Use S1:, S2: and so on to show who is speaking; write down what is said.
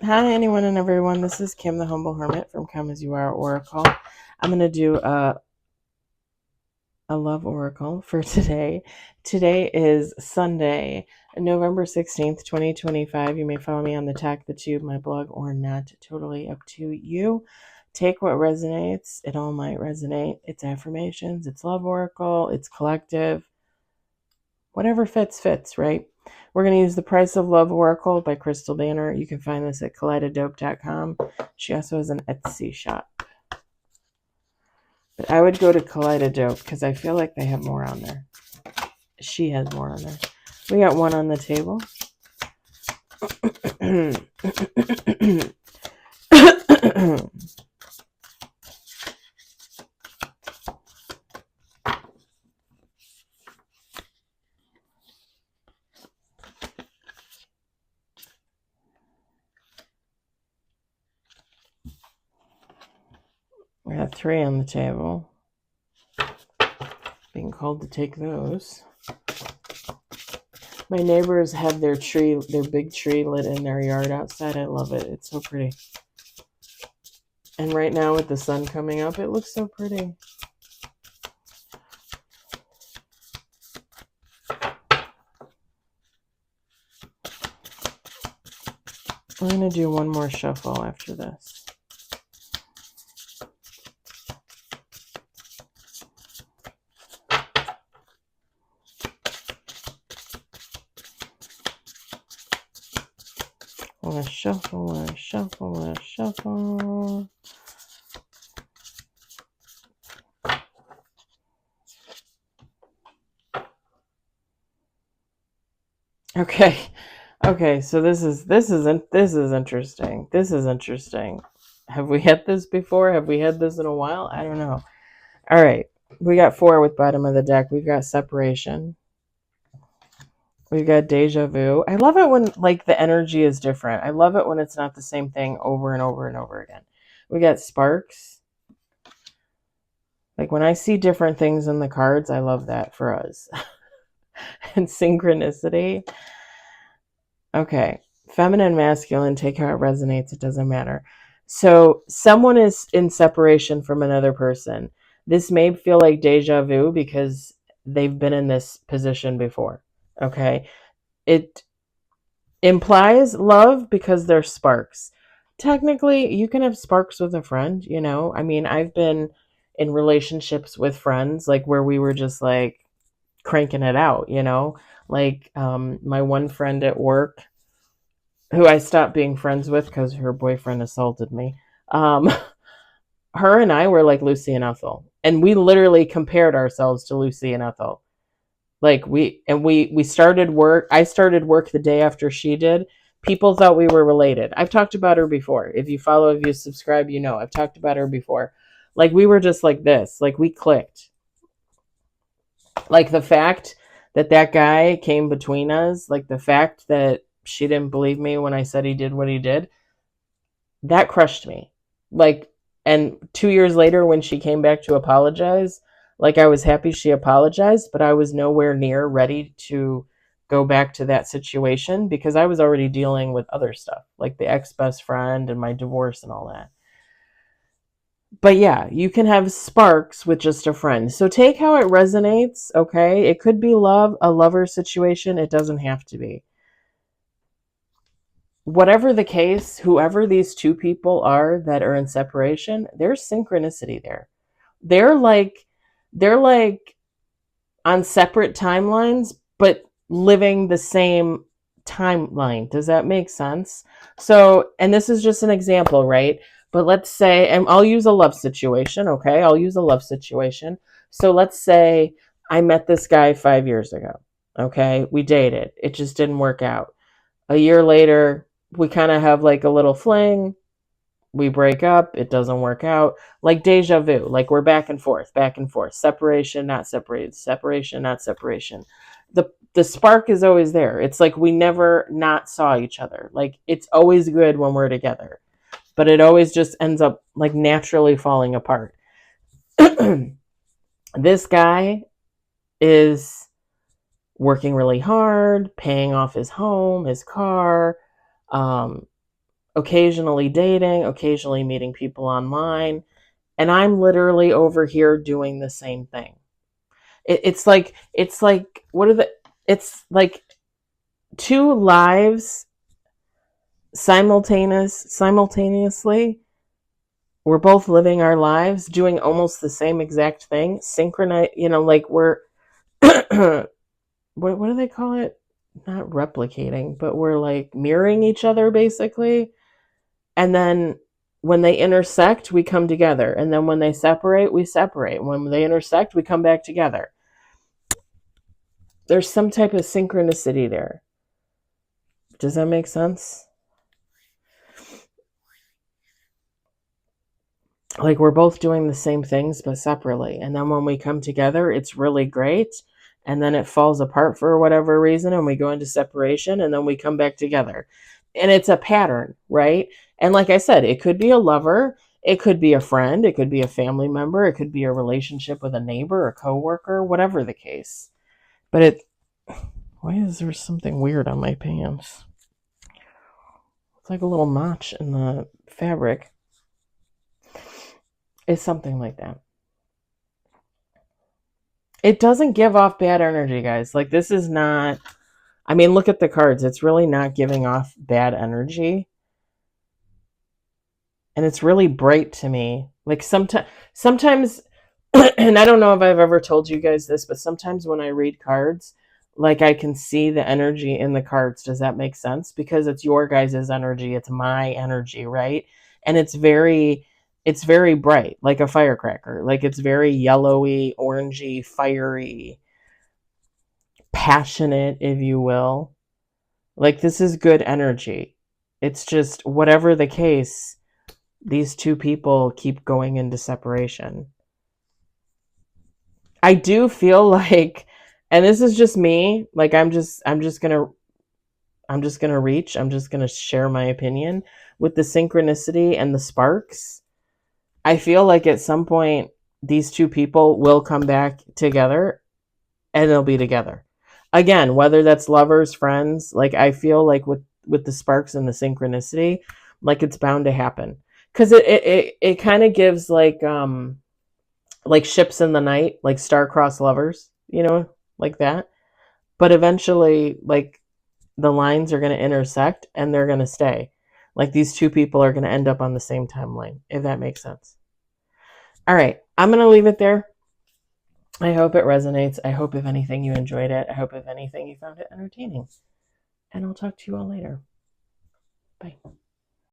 S1: Hi, anyone and everyone. This is Kim, the Humble Hermit from Come As You Are Oracle. I'm going to do a love oracle for today. Today is Sunday, November 16th, 2025. You may follow me on the Tack the Tube, my blog, or not. Totally up to you. Take what resonates. It all might resonate. It's affirmations, it's love oracle, it's collective. Whatever fits, right? We're going to use The Price of Love Oracle by Crystal Banner. You can find this at kaleidodope.com. She also has an Etsy shop. But I would go to Kaleidodope because I feel like they have more on there. She has more on there. We got one on the table. We got three on the table. Being called to take those. My neighbors have their big tree lit in their yard outside. I love it. It's so pretty. And right now with the sun coming up, it looks so pretty. We're going to do one more shuffle after this. Let's shuffle. Okay, so this is interesting. This is interesting. Have we had this before? Have we had this in a while? I don't know. All right. We got 4 with bottom of the deck. We've got separation. We've got deja vu. I love it when the energy is different. I love it when it's not the same thing over and over and over again. We got sparks. When I see different things in the cards, I love that for us. And synchronicity. Okay. Feminine, masculine, take how it resonates. It doesn't matter. So someone is in separation from another person. This may feel like deja vu because they've been in this position before. Okay. It implies love because they're sparks. Technically, you can have sparks with a friend, I mean, I've been in relationships with friends where we were just cranking it out, my one friend at work who I stopped being friends with because her boyfriend assaulted me. Her and I were like Lucy and Ethel, and we literally compared ourselves to Lucy and Ethel. We started work. I started work the day after she did. People thought we were related. I've talked about her before. If you follow, if you subscribe, I've talked about her before. We were just like this. We clicked. The fact that guy came between us, the fact that she didn't believe me when I said he did what he did, that crushed me. And 2 years later when she came back to apologize, I was happy she apologized, but I was nowhere near ready to go back to that situation because I was already dealing with other stuff, like the ex-best friend and my divorce and all that. But yeah, you can have sparks with just a friend. So take how it resonates, okay? It could be love, a lover situation. It doesn't have to be. Whatever the case, whoever these two people are that are in separation, there's synchronicity there. They're like on separate timelines, but living the same timeline. Does that make sense? So, and this is just an example, right? But let's say, and I'll use a love situation, okay? I'll use a love situation. So let's say I met this guy 5 years ago, okay? We dated. It just didn't work out. A year later, we kind of have a little fling. We break up. It doesn't work out. Like deja vu. We're back and forth. Separation, not separated. Separation, not separation. The spark is always there. It's we never not saw each other. It's always good when we're together. But it always just ends up naturally falling apart. This guy is working really hard, paying off his home, his car, occasionally dating, occasionally meeting people online, and I'm literally over here doing the same thing. It's like what are the it's like two lives simultaneously. We're both living our lives doing almost the same exact thing, synchronize, like we're what do they call it? Not replicating, but we're like mirroring each other basically. And then when they intersect, we come together. And then when they separate, we separate. When they intersect, we come back together. There's some type of synchronicity there. Does that make sense? Like we're both doing the same things but separately, and then when we come together it's really great, and then it falls apart for whatever reason and we go into separation, and then we come back together, and it's a pattern, right? And like I said, it could be a lover, it could be a friend, it could be a family member, it could be a relationship with a neighbor, a coworker, whatever the case. But why is there something weird on my pants? It's like a little notch in the fabric. It's something like that. It doesn't give off bad energy, guys. Like, this is not, I mean, look at the cards. It's really not giving off bad energy. And it's really bright to me. Like, sometimes, and I don't know if I've ever told you guys this, but sometimes when I read cards, like, I can see the energy in the cards. Does that make sense? Because it's your guys' energy. It's my energy, right? And it's very bright, like a firecracker. Like, it's very yellowy, orangey, fiery, passionate, if you will. Like, this is good energy. It's just, whatever the case, these two people keep going into separation. I do feel like, and this is just me, like I'm just gonna reach, I'm just gonna share my opinion with the synchronicity and the sparks. I feel like at some point these two people will come back together and they'll be together again, whether that's lovers, friends. Like, I feel like with the sparks and the synchronicity, like it's bound to happen, because it kind of gives like ships in the night, like star-crossed lovers, like that. But eventually, like, the lines are going to intersect and they're going to stay. Like, these two people are going to end up on the same timeline, if that makes sense. All right, I'm going to leave it there. I hope it resonates. I hope, if anything, you enjoyed it. I hope, if anything, you found it entertaining. And I'll talk to you all later. Bye.